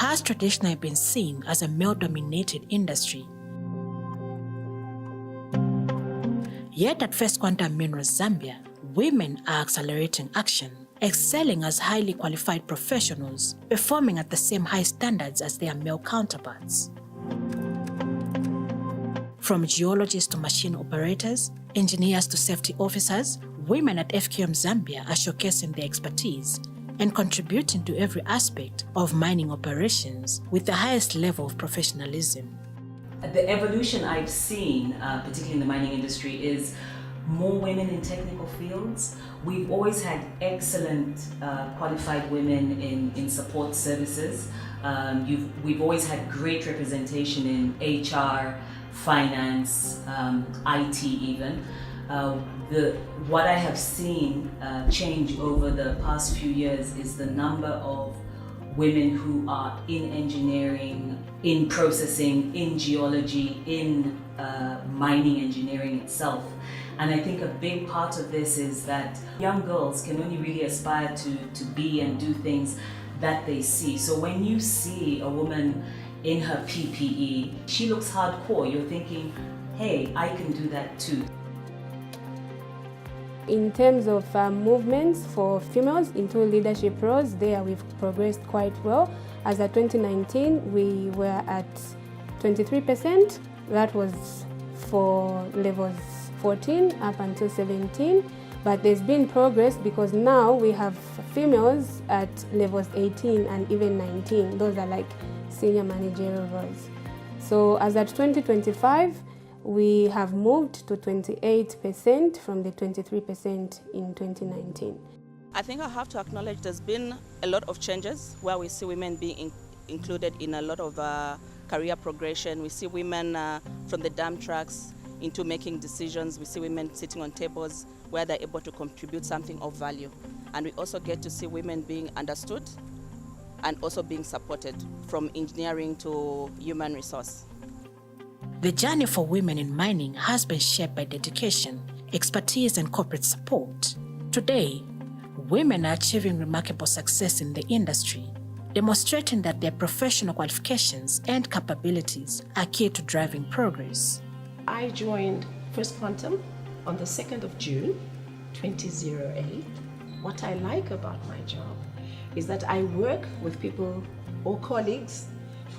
has traditionally been seen as a male-dominated industry. Yet at First Quantum Minerals Zambia, women are accelerating action, excelling as highly qualified professionals, performing at the same high standards as their male counterparts. From geologists to machine operators, engineers to safety officers, women at FQM Zambia are showcasing their expertise and contributing to every aspect of mining operations with the highest level of professionalism. The evolution I've seen, particularly in the mining industry, is more women in technical fields. We've always had excellent qualified women in support services. We've always had great representation in HR, finance, IT even. What I have seen change over the past few years is the number of women who are in engineering, in processing, in geology, in mining engineering itself. And I think a big part of this is that young girls can only really aspire to be and do things that they see. So when you see a woman in her PPE, she looks hardcore, you're thinking, hey, I can do that too. In terms of movements for females into leadership roles, there we've progressed quite well. As at 2019, we were at 23%. That was for levels 14 up until 17. But there's been progress because now we have females at levels 18 and even 19. Those are like senior managerial roles. So as at 2025, we have moved to 28% from the 23% in 2019. I think I have to acknowledge there's been a lot of changes where we see women being included in a lot of career progression. We see women from the dump trucks into making decisions. We see women sitting on tables where they're able to contribute something of value. And we also get to see women being understood and also being supported from engineering to human resource. The journey for women in mining has been shaped by dedication, expertise, and corporate support. Today, women are achieving remarkable success in the industry, demonstrating that their professional qualifications and capabilities are key to driving progress. I joined First Quantum on the 2nd of June, 2008. What I like about my job is that I work with people or colleagues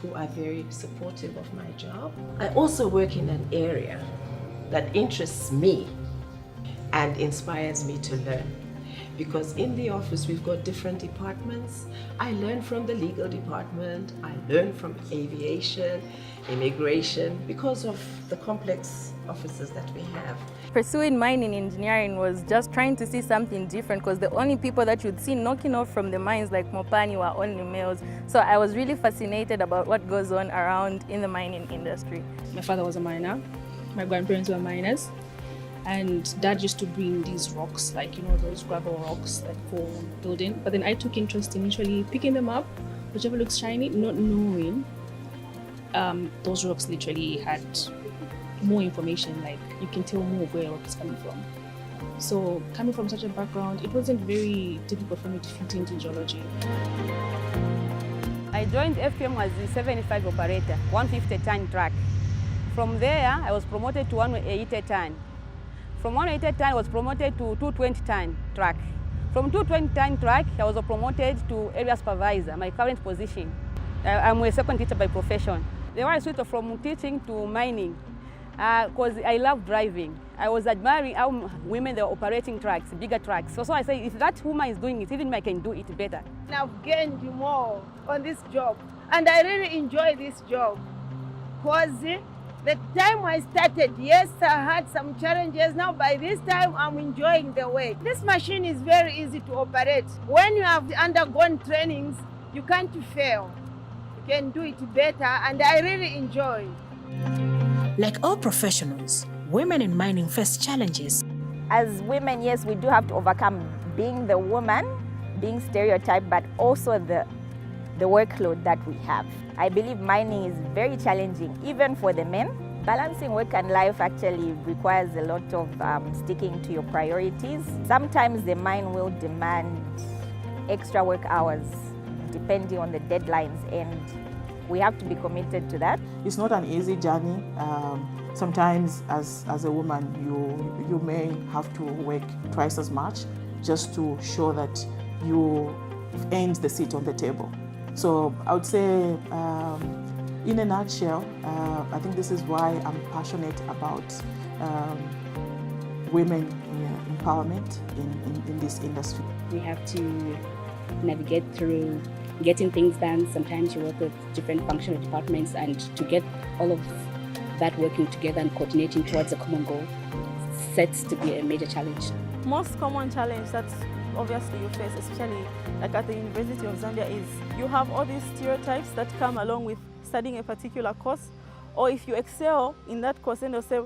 who are very supportive of my job. I also work in an area that interests me and inspires me to learn. Because in the office we've got different departments. I learn from the legal department, I learn from aviation, immigration, because of the complex offices that we have. Pursuing mining engineering was just trying to see something different because the only people that you'd see knocking off from the mines like Mopani were only males. So I was really fascinated about what goes on around in the mining industry. My father was a miner, my grandparents were miners, and Dad used to bring these rocks, like, you know, those gravel rocks like for building. But then I took interest in initially picking them up, whichever looks shiny, not knowing those rocks literally had more information, like you can tell more where a rock is coming from. So coming from such a background, it wasn't very difficult for me to fit into geology. I joined FQM as the 75 operator, 150-ton truck. From there, I was promoted to 180-ton. From 180-ton, I was promoted to 220-ton truck. From 220-ton truck, I was promoted to area supervisor, my current position. I'm a second teacher by profession. They were switched from teaching to mining because I love driving. I was admiring how women they were operating trucks, bigger trucks. So I say, if that woman is doing it, even I can do it better. I've gained more on this job, and I really enjoy this job because the time I started, yes, I had some challenges. Now by this time, I'm enjoying the way. This machine is very easy to operate. When you have undergone trainings, you can't fail. You can do it better, and I really enjoy. Like all professionals, women in mining face challenges. As women, yes, we do have to overcome being the woman, being stereotyped, but also the workload that we have. I believe mining is very challenging, even for the men. Balancing work and life actually requires a lot of sticking to your priorities. Sometimes the mine will demand extra work hours depending on the deadlines, and we have to be committed to that. It's not an easy journey. Sometimes as a woman, you may have to work twice as much just to show that you earned the seat on the table. So I would say, in a nutshell, I think this is why I'm passionate about women empowerment in this industry. We have to navigate through getting things done. Sometimes you work with different functional departments, and to get all of that working together and coordinating towards a common goal sets to be a major challenge. Most common challenge that obviously you face, especially like at the University of Zambia, is you have all these stereotypes that come along with studying a particular course, or if you excel in that course, then they'll say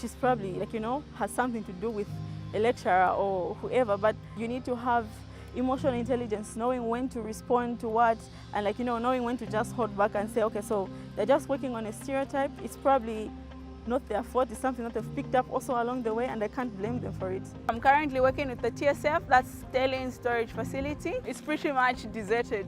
she's probably has something to do with a lecturer or whoever, but you need to have emotional intelligence, knowing when to respond to what, and knowing when to just hold back and say, okay, so they're just working on a stereotype. It's probably not their fault. It's something that they've picked up also along the way, and I can't blame them for it. I'm currently working with the TSF, that's Tailing Storage Facility. It's pretty much deserted,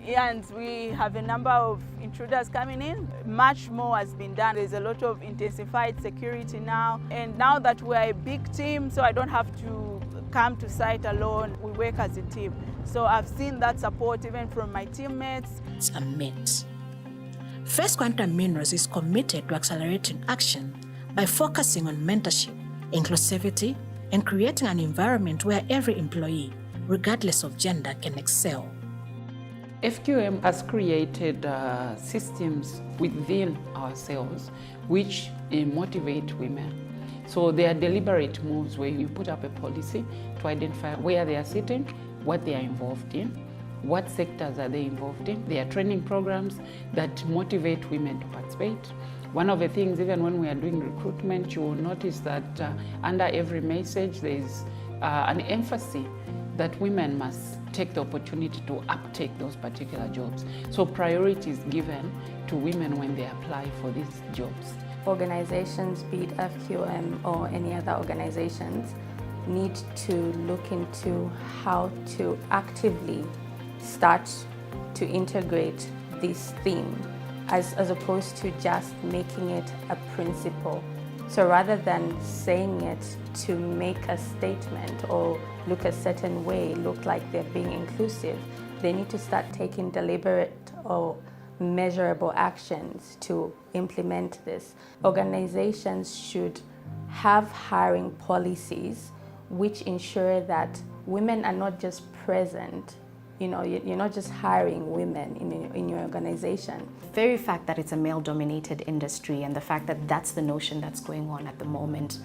and we have a number of intruders coming in. Much more has been done. There's a lot of intensified security now, and now that we're a big team, so I don't have to come to site alone. We work as a team. So I've seen that support even from my teammates. It's a myth. First Quantum Minerals is committed to accelerating action by focusing on mentorship, inclusivity, and creating an environment where every employee, regardless of gender, can excel. FQM has created systems within ourselves which motivate women. So they are deliberate moves where you put up a policy to identify where they are sitting, what they are involved in, what sectors are they involved in. There are training programs that motivate women to participate. One of the things, even when we are doing recruitment, you will notice that under every message there is an emphasis that women must take the opportunity to uptake those particular jobs. So priority is given to women when they apply for these jobs. Organizations, be it FQM or any other organizations, need to look into how to actively start to integrate this theme as opposed to just making it a principle. So rather than saying it to make a statement or look a certain way, look like they're being inclusive, they need to start taking deliberate or measurable actions to implement this. Organizations should have hiring policies which ensure that women are not just present. You're not just hiring women in your organization. The very fact that it's a male-dominated industry and the fact that that's the notion that's going on at the moment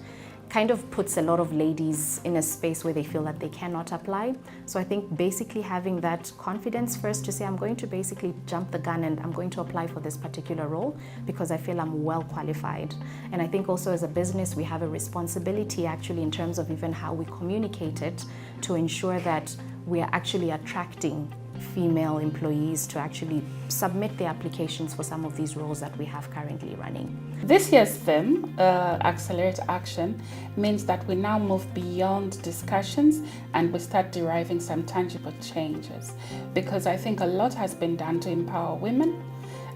kind of puts a lot of ladies in a space where they feel that they cannot apply. So I think basically having that confidence first to say, I'm going to basically jump the gun and I'm going to apply for this particular role because I feel I'm well qualified. And I think also as a business, we have a responsibility actually in terms of even how we communicate it to ensure that we are actually attracting female employees to actually submit their applications for some of these roles that we have currently running. This year's theme, Accelerate Action, means that we now move beyond discussions and we start deriving some tangible changes. Because I think a lot has been done to empower women,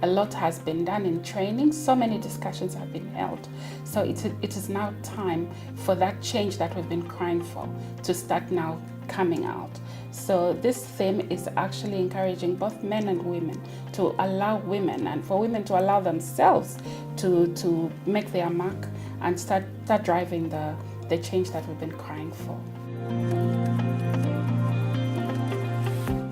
a lot has been done in training, so many discussions have been held. So it is now time for that change that we've been crying for to start now coming out. So this theme is actually encouraging both men and women to allow women and for women to allow themselves to make their mark and start driving the change that we've been crying for.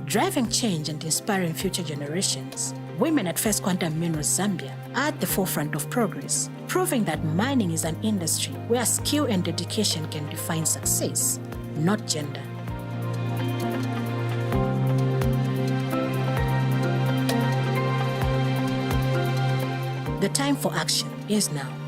Driving change and inspiring future generations, women at First Quantum Minerals Zambia are at the forefront of progress, proving that mining is an industry where skill and dedication can define success, not gender. The time for action is now.